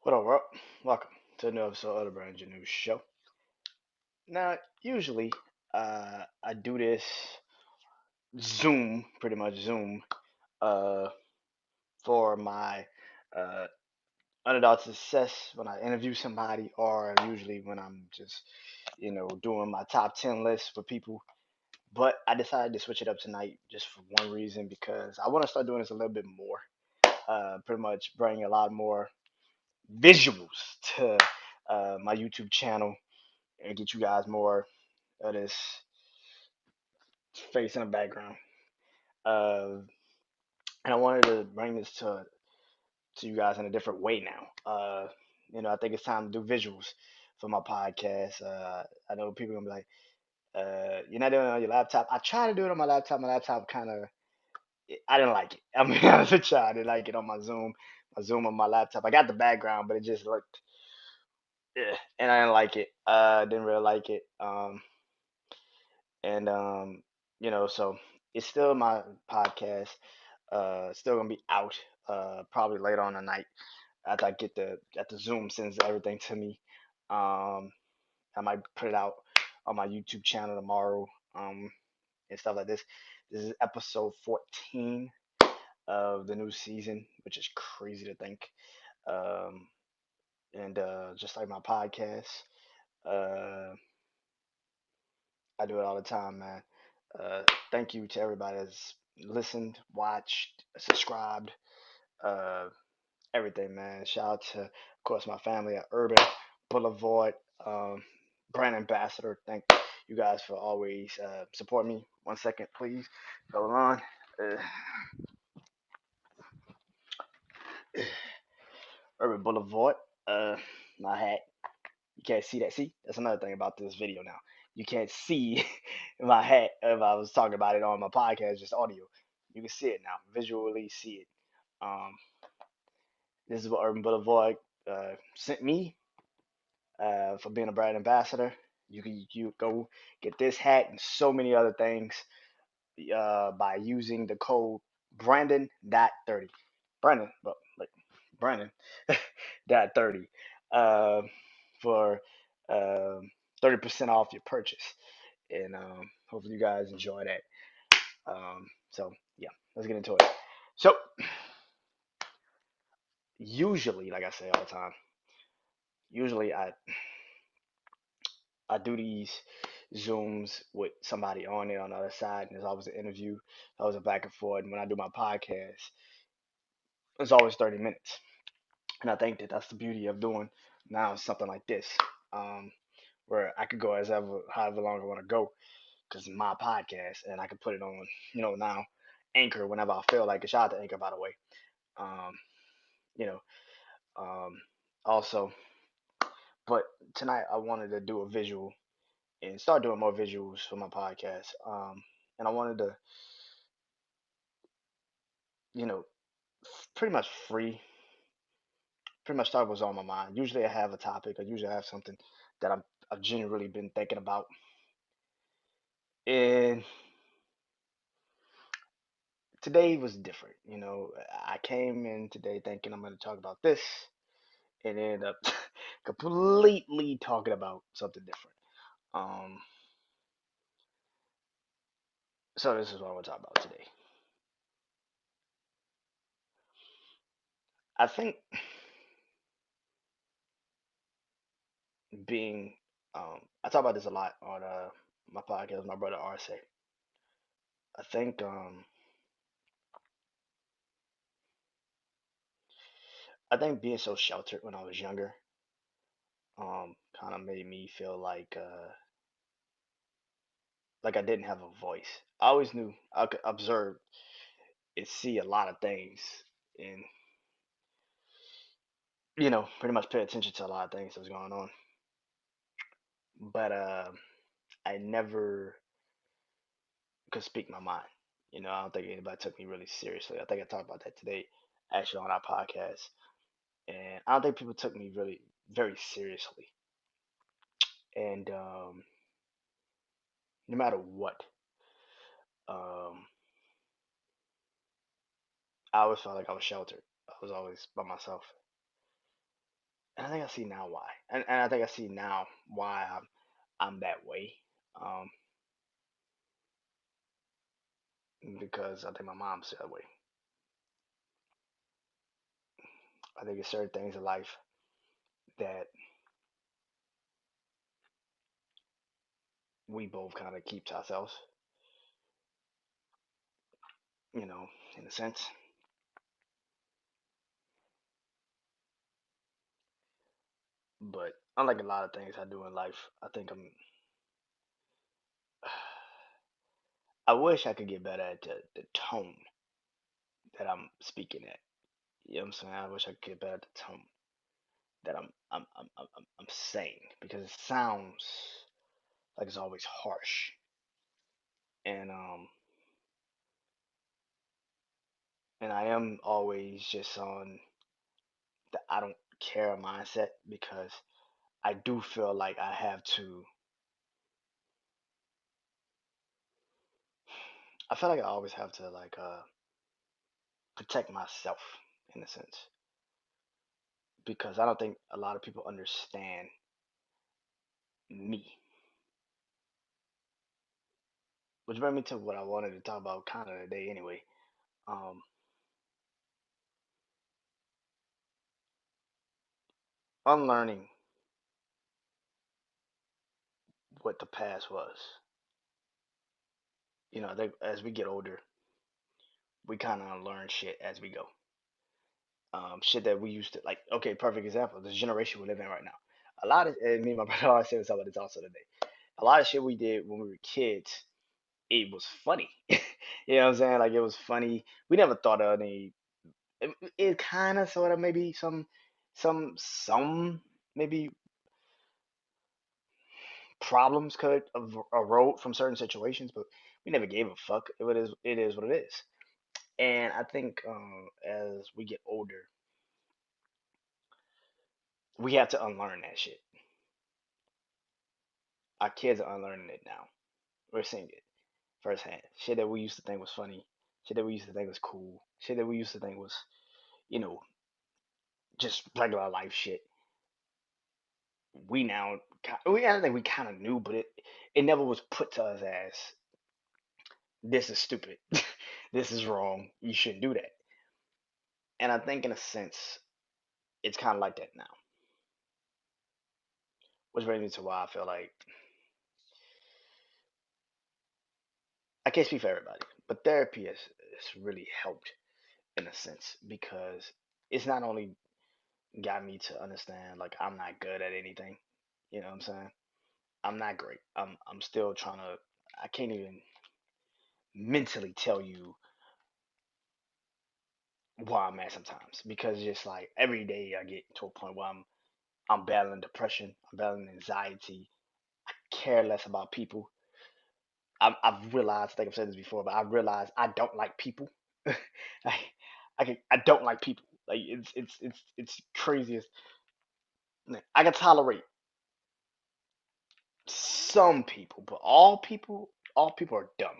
What up, world? Welcome to a new episode of the BrandonJaneauShow. Now, usually, I do this Zoom, pretty much Zoom, uh, for my uh, underdog success when I interview somebody, or usually when I'm just, doing my top 10 list for people. But I decided to switch it up tonight just for one reason because I want to start doing this a little bit more. Pretty much bring a lot more visuals to my YouTube channel and get you guys more of this face in the background. Uh, and I wanted to bring this to you guys in a different way now. I think it's time to do visuals for my podcast. I know people are gonna be like, "You're not doing it on your laptop." I tried to do it on my laptop. My laptop kind of, I didn't like it. I'm gonna be honest with you, I didn't like it on my Zoom. My Zoom on my laptop. I got the background, but it just looked, and I didn't like it. Didn't really like it. And so it's still my podcast. Still gonna be out. Probably later on tonight after I get the Zoom sends everything to me. Um, I might put it out on my YouTube channel tomorrow. And stuff like this. This is episode 14 of the new season, which is crazy to think. Um, and just like my podcast, uh, I do it all the time, man. Uh, Thank you to everybody that's listened, watched, subscribed, uh, everything, man. Shout out to, of course, my family at Urban Boulevard, um, brand ambassador. Thank you guys for always supporting me. One second, please. Hold on. Uh, Urban Boulevard. Uh, my hat. You can't see that. See, that's another thing about this video now. You can't see my hat if I was talking about it on my podcast, just audio. You can see it now, visually see it. Um, this is what Urban Boulevard sent me for being a brand ambassador. You go get this hat and so many other things by using the code Brandon.30. Brandon, but like Brandon dot 30 uh, for 30% off your purchase. And hopefully you guys enjoy that. So yeah, let's get into it. So usually, like I say all the time, usually I do these Zooms with somebody on it on the other side, and there's always an interview, always a back and forth. And when I do my podcast, it's always 30 minutes. And I think that that's the beauty of doing now something like this, um, where I could go as ever, however long I want to go, because it's my podcast, and I can put it on, now Anchor whenever I feel like it. Shout out to Anchor, by the way. Um, you know, um, also, but tonight I wanted to do a visual and start doing more visuals for my podcast. And I wanted to, you know, pretty much pretty much start what's on my mind. Usually I have a topic, or usually I have something that I've genuinely been thinking about. And today was different. I came in today thinking I'm going to talk about this and ended up completely talking about something different. Um, so this is what I want to talk about today. I think being, I talk about this a lot on my podcast, with my brother Arce. I think, I think being so sheltered when I was younger, kind of made me feel like I didn't have a voice. I always knew I could observe and see a lot of things, and pretty much pay attention to a lot of things that was going on. But I never could speak my mind. I don't think anybody took me really seriously. I think I talked about that today, actually, on our podcast, and I don't think people took me really very seriously. And no matter what, um, I always felt like I was sheltered. I was always by myself. And I think I see now why. And I think I see now why I'm that way. Um, because I think my mom's that way. I think it's certain things in life that we both kind of keep to ourselves, you know, in a sense. But unlike a lot of things I do in life, I think I wish I could get better at the tone that I'm speaking at. You know what I'm saying? I wish I could get better at the tone that I'm saying because it sounds like it's always harsh. And and I am always just on the I don't care mindset because I do feel like I have to. I feel like I always have to like protect myself in a sense because I don't think a lot of people understand me. Which brings me to what I wanted to talk about kind of today anyway. Um, Unlearning what the past was. You know, as we get older, we kind of unlearn shit as we go. Shit that we used to like. Okay, perfect example. This generation we live in right now. A lot of and me and my brother always say something about this also today. A lot of shit we did when we were kids, it was funny. You know what I'm saying? Like it was funny. We never thought of any. It kind of sort of maybe some maybe problems could erode from certain situations, but we never gave a fuck. It is what it is. And I think as we get older, we have to unlearn that shit. Our kids are unlearning it now. We're seeing it firsthand. Shit that we used to think was funny, shit that we used to think was cool, shit that we used to think was, you know, just regular life shit. We now, I don't think we kind of knew, but it never was put to us as this is stupid, this is wrong, you shouldn't do that. And I think in a sense, it's kind of like that now, which brings me to why I feel like I can't speak for everybody, but therapy has really helped in a sense because it's not only got me to understand like I'm not good at anything. You know what I'm saying? I'm not great. I'm still trying to. I can't even mentally tell you where I'm at sometimes because just like every day I get to a point where I'm battling depression, I'm battling anxiety, care less about people. I've realized, I think I've said this before, but I realized I don't like people. I I don't like people. Like it's craziest. I can tolerate some people, but all people are dumb.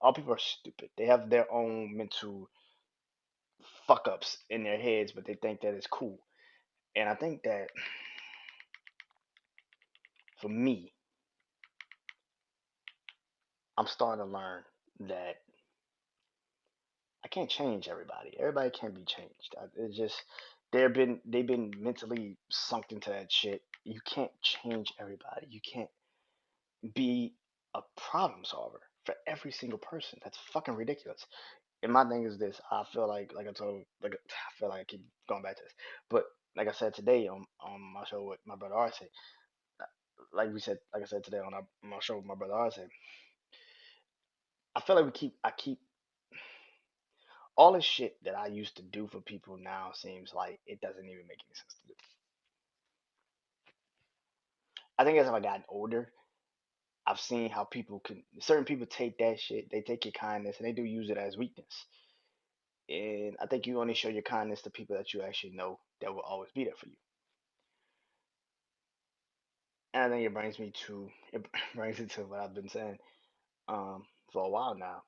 All people are stupid. They have their own mental fuck ups in their heads, but they think that it's cool. And I think that for me, I'm starting to learn that I can't change everybody. Everybody can't be changed. It's just they've been mentally sunk into that shit. You can't change everybody. You can't be a problem solver for every single person. That's fucking ridiculous. And my thing is this: I feel like I told like I feel like I keep going back to this, but like I said today on my show with my brother Arce, like I said today on my show with my brother Arce, I feel like I keep all this shit that I used to do for people now seems like it doesn't even make any sense to do. I think as I've gotten older, I've seen how people can certain people take that shit, they take your kindness and they do use it as weakness. And I think you only show your kindness to people that you actually know that will always be there for you. And I think it brings me to what I've been saying for a while now.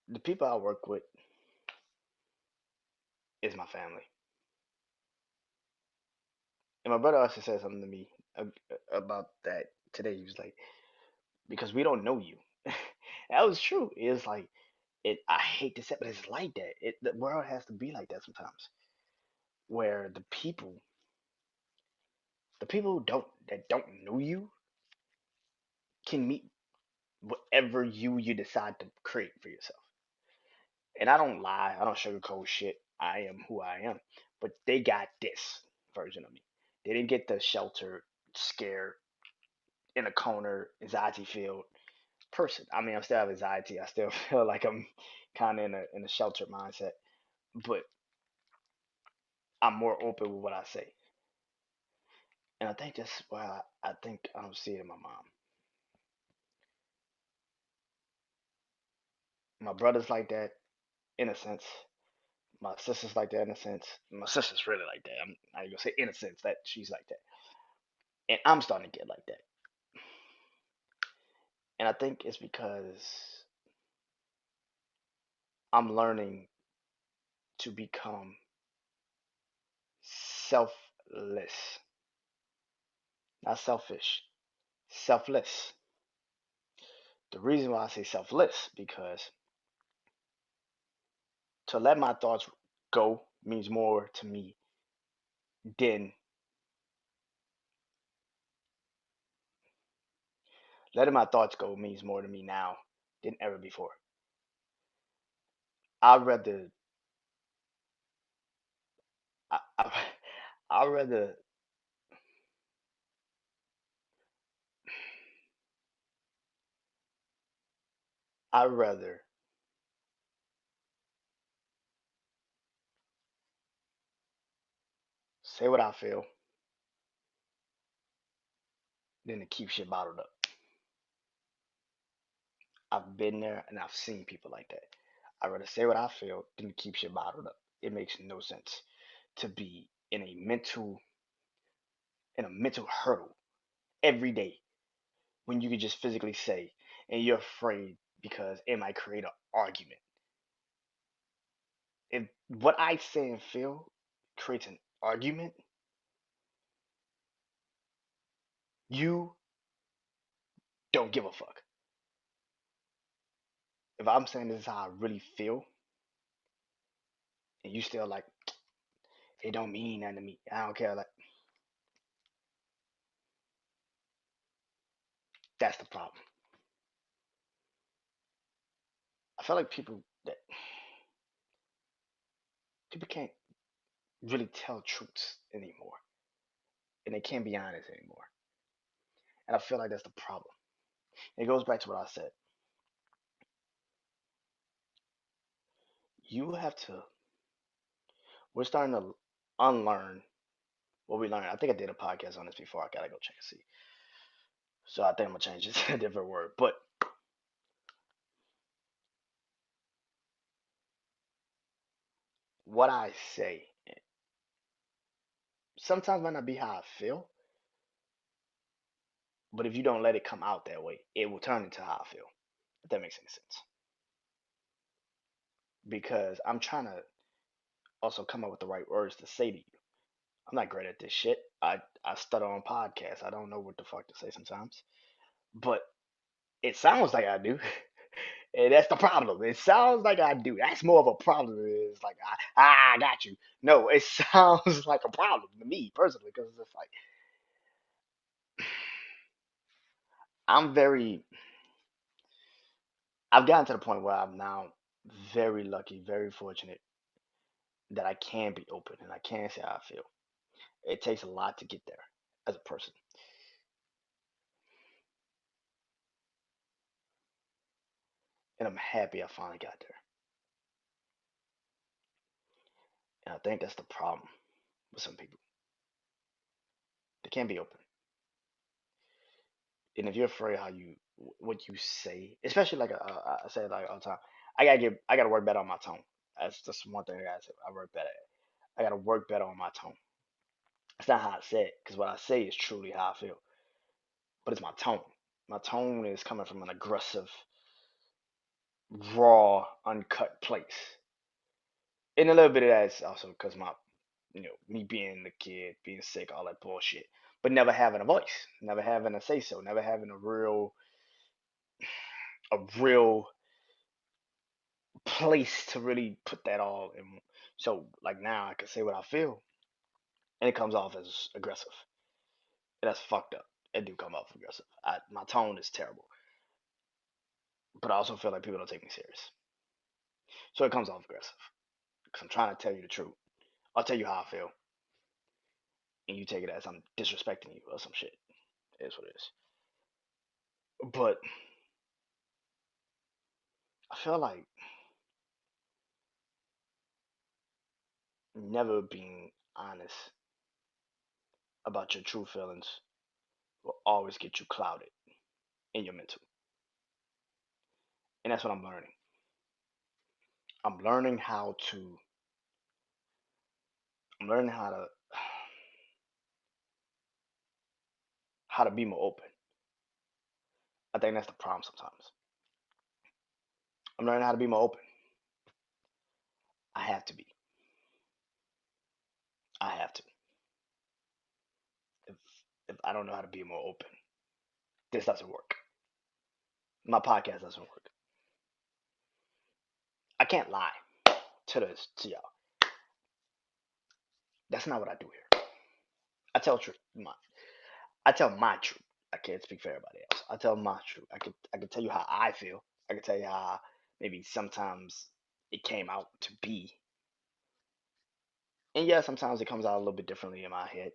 The people I work with, is my family. And my brother also said something to me about that today. He was like, because we don't know you. That was true. It's like it. I hate to say, it, but it's like that. The world has to be like that sometimes, where the people who don't know you, can meet whatever you decide to create for yourself. And I don't lie. I don't sugarcoat shit. I am who I am. But they got this version of me. They didn't get the sheltered, scared, in a corner, anxiety filled person. I mean, I still have anxiety. I still feel like I'm kind of in a sheltered mindset, but I'm more open with what I say. And I think that's why I think I don't see it in my mom. My brother's like that in a sense. My sister's like that in a sense. My sister's really like that. I ain't gonna say in a sense that she's like that. And I'm starting to get like that. And I think it's because I'm learning to become selfless, not selfish, selfless. The reason why I say selfless because to let my thoughts go means more to me than letting my thoughts go means more to me now than ever before. I'd rather I I'd rather I'd rather say what I feel than to keep shit bottled up. I've been there and I've seen people like that. I'd rather say what I feel than to keep shit bottled up. It makes no sense to be in a mental hurdle every day when you can just physically say and you're afraid because it might create an argument. If what I say and feel creates an argument, you don't give a fuck. If I'm saying this is how I really feel and you still like it don't mean nothing to me. I don't care. Like that's the problem. I feel like people can't really tell truths anymore and they can't be honest anymore. And I feel like that's the problem. It goes back to what I said. You have to we're starting to unlearn what we learned. I think I did a podcast on this before. I gotta go check and see. So I think I'm gonna change it to a different word. But what I say sometimes might not be how I feel, but if you don't let it come out that way, it will turn into how I feel. If that makes any sense. Because I'm trying to also come up with the right words to say to you. I'm not great at this shit. I stutter on podcasts. I don't know what the fuck to say sometimes. But it sounds like I do. And that's the problem. It sounds like I do. That's more of a problem. It's like I got you. No, it sounds like a problem to me personally because it's like I'm very. I've gotten to the point where I'm now very lucky, very fortunate that I can be open and I can say how I feel. It takes a lot to get there as a person, and I'm happy I finally got there. And I think that's the problem with some people. They can't be open, and if you're afraid how you what you say, especially like I say it like all the time, I gotta work better on my tone. That's just one thing I gotta say. I work better at. I gotta work better on my tone. It's not how I say it, because what I say is truly how I feel, but it's my tone. My tone is coming from an aggressive, raw, uncut place. And a little bit of that is also because my, me being the kid, being sick, all that bullshit, but never having a voice, never having a say so, never having a real place to really put that all in. So like now I can say what I feel, and it comes off as aggressive. And that's fucked up. It do come off aggressive. My tone is terrible, but I also feel like people don't take me serious, so it comes off aggressive. Because I'm trying to tell you the truth. I'll tell you how I feel, and you take it as I'm disrespecting you or some shit. It is what it is. But I feel like never being honest about your true feelings will always get you clouded in your mental. And that's what I'm learning. I'm learning how to I'm learning how to be more open. I think that's the problem sometimes. I'm learning how to be more open. I have to be. I have to. If if I don't know how to be more open, this doesn't work. My podcast doesn't work. I can't lie to y'all. That's not what I do here. I tell truth. I tell my truth. I can't speak for everybody else. I tell my truth. I can tell you how I feel. I can tell you how maybe sometimes it came out to be. And yeah, sometimes it comes out a little bit differently in my head.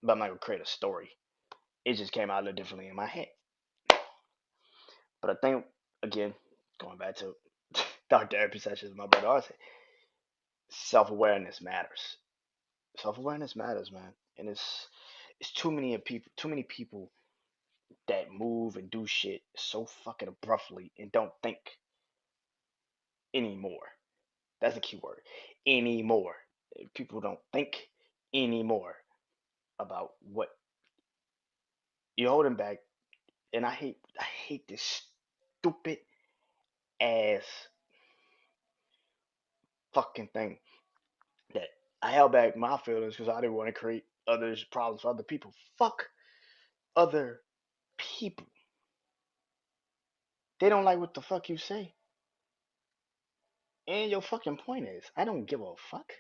But I'm not gonna create a story. It just came out a little differently in my head. But I think again, going back to dark therapy sessions, my brother always say, self awareness matters. Self awareness matters, man. And it's too many people that move and do shit so fucking abruptly and don't think anymore. That's the key word. Anymore. People don't think anymore about what you're holding back. And I hate this stupid ass fucking thing that I held back my feelings because I didn't want to create others problems for other people. Fuck other people. They don't like what the fuck you say. And your fucking point is, I don't give a fuck.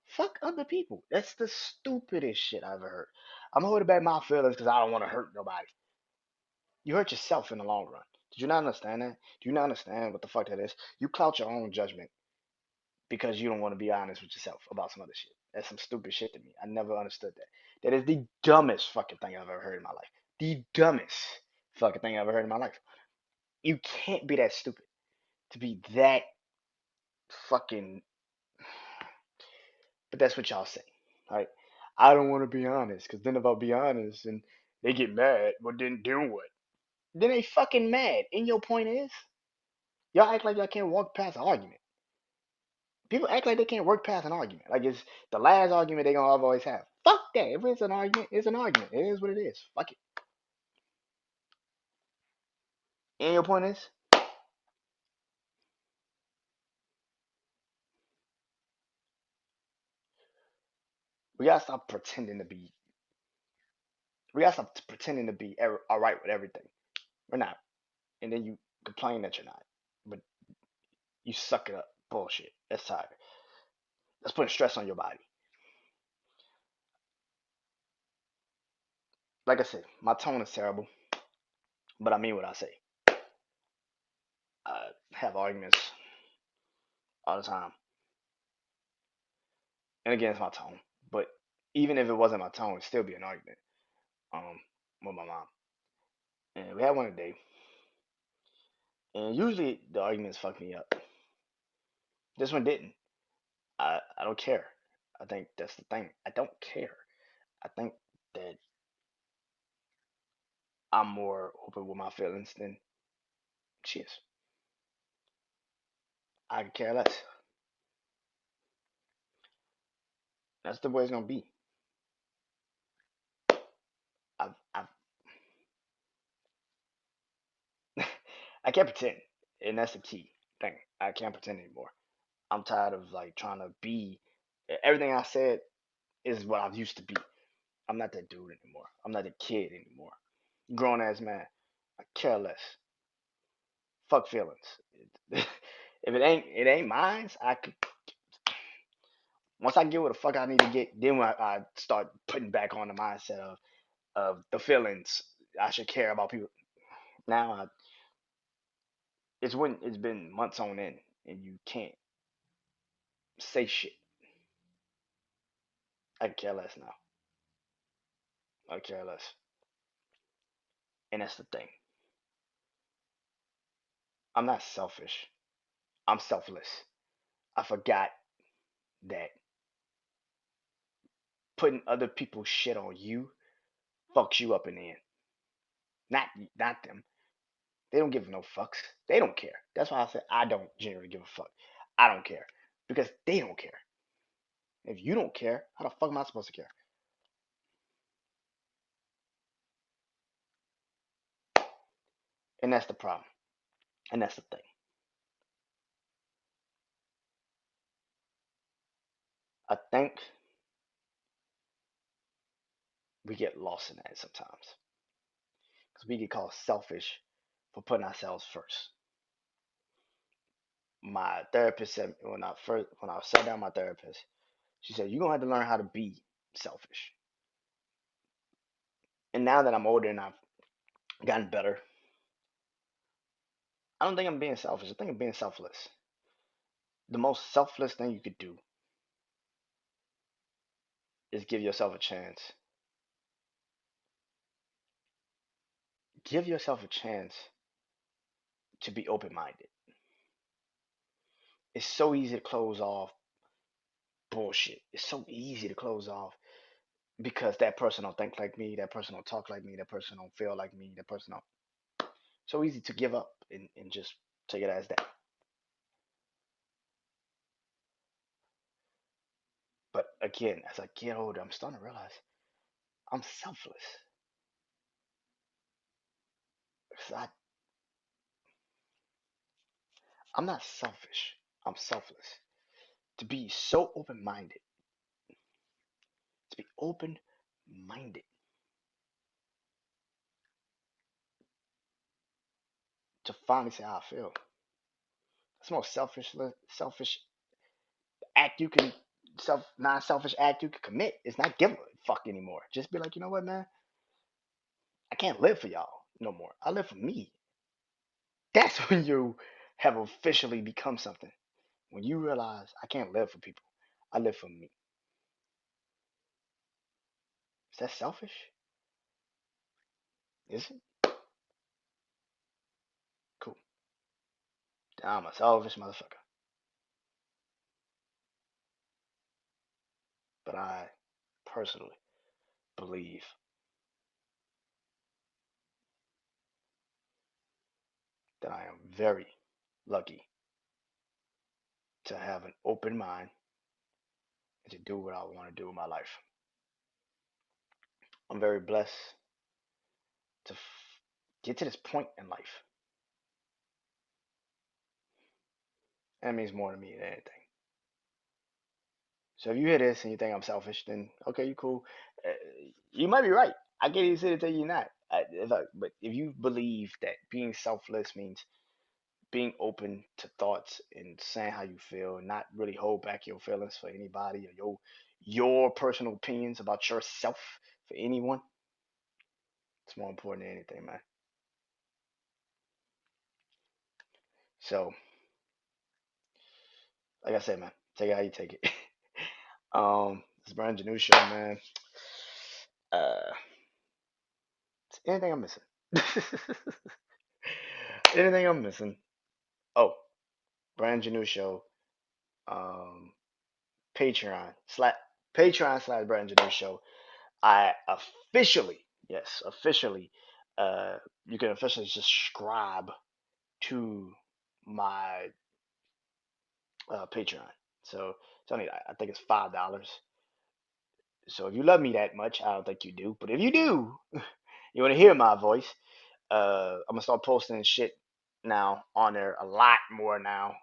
Fuck other people. That's the stupidest shit I've ever heard. I'm holding back my feelings because I don't want to hurt nobody. You hurt yourself in the long run. Did you not understand that? Do you not understand what the fuck that is? You clout your own judgment because you don't want to be honest with yourself about some other shit. That's some stupid shit to me. I never understood that. That is the dumbest fucking thing I've ever heard in my life. The dumbest fucking thing I've ever heard in my life. You can't be that stupid to be that fucking. But that's what y'all say, right? I don't want to be honest because then if I be honest and they get mad, well then do what? Then they fucking mad. And your point is, y'all act like y'all can't walk past an argument. People act like they can't work past an argument. Like it's the last argument they gonna always have. Fuck that. If it's an argument, it's an argument. It is what it is. Fuck it. And your point is, we gotta stop pretending to be. We gotta stop pretending to be all right with everything. We're not. And then you complain that you're not. But you suck it up. Bullshit. That's tired. That's putting stress on your body. Like I said, my tone is terrible, but I mean what I say. I have arguments all the time, and again, it's my tone. But even if it wasn't my tone, it'd still be an argument. Um, with my mom, and we had one today, and usually the arguments fuck me up. This one didn't. I don't care. I think that's the thing. I don't care. I think that I'm more open with my feelings than she is. I could care less. That's the way it's gonna be. I've I can't pretend, and that's the key thing. I can't pretend anymore. I'm tired of like trying to be everything I said is what I used to be. I'm not that dude anymore. I'm not a kid anymore. Grown ass man. I care less. Fuck feelings. If it ain't mine, I could once I get what the fuck I need to get, then I start putting back on the mindset of the feelings. I should care about people. Now it's been months on end and you can't say shit. I care less now. I care less. And that's the thing. I'm not selfish. I'm selfless. I forgot that putting other people's shit on you fucks you up in the end. Not them. They don't give no fucks. They don't care. That's why I said I don't generally give a fuck. I don't care because they don't care. If you don't care, how the fuck am I supposed to care? And that's the problem. And that's the thing. I think we get lost in that sometimes because we get called selfish for putting ourselves first. My therapist said when I sat down with my therapist, she said you're gonna have to learn how to be selfish. And now that I'm older and I've gotten better, I don't think I'm being selfish. I think I'm being selfless. The most selfless thing you could do is give yourself a chance. Give yourself a chance to be open minded. It's so easy to close off bullshit. It's so easy to close off because that person don't think like me, that person don't talk like me, that person don't feel like me, that person don't. So easy to give up and just take it as that. But again, as I get older, I'm starting to realize I'm selfless. 'Cause I'm not selfish. I'm selfless. To be so open minded, to be open minded, to finally say how I feel. That's the most selfish act you can non-selfish act you can commit. It's not give a fuck anymore. Just be like, you know what, man? I can't live for y'all no more. I live for me. That's when you have officially become something. When you realize I can't live for people. I live for me. Is that selfish? Is it? Cool. I'm a selfish motherfucker. But I personally believe that I am very lucky to have an open mind and to do what I want to do in my life. I'm very blessed to get to this point in life. That means more to me than anything. So if you hear this and you think I'm selfish, then okay, you cool. Uh, you might be right. I can't even say to tell you you're not. But if you believe that being selfless means being open to thoughts and saying how you feel, and not really hold back your feelings for anybody or your personal opinions about yourself for anyone, it's more important than anything, man. So, like I said, man, take it how you take it. It's BrandonJaneauShow, man. Uh, anything I'm missing? Anything I'm missing? Oh, BrandonJaneauShow. Um, Patreon slash Patreon/BrandonJaneauShow. I officially, yes, officially, you can officially subscribe to my Patreon. So it's only, I think it's $5. So if you love me that much, I don't think you do. But if you do, you want to hear my voice, I'm gonna start posting shit now on there a lot more now.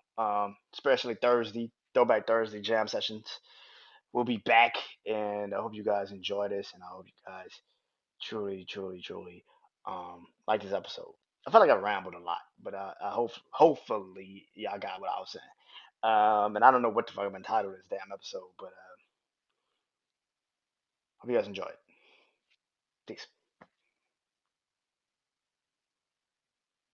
especially Thursday, Throwback Thursday jam sessions. We'll be back, and I hope you guys enjoy this, and I hope you guys truly, truly, truly like this episode. I feel like I rambled a lot, but I hope hopefully y'all got what I was saying. And I don't know what the fuck I'm entitled this damn episode, but hope you guys enjoy it. Peace.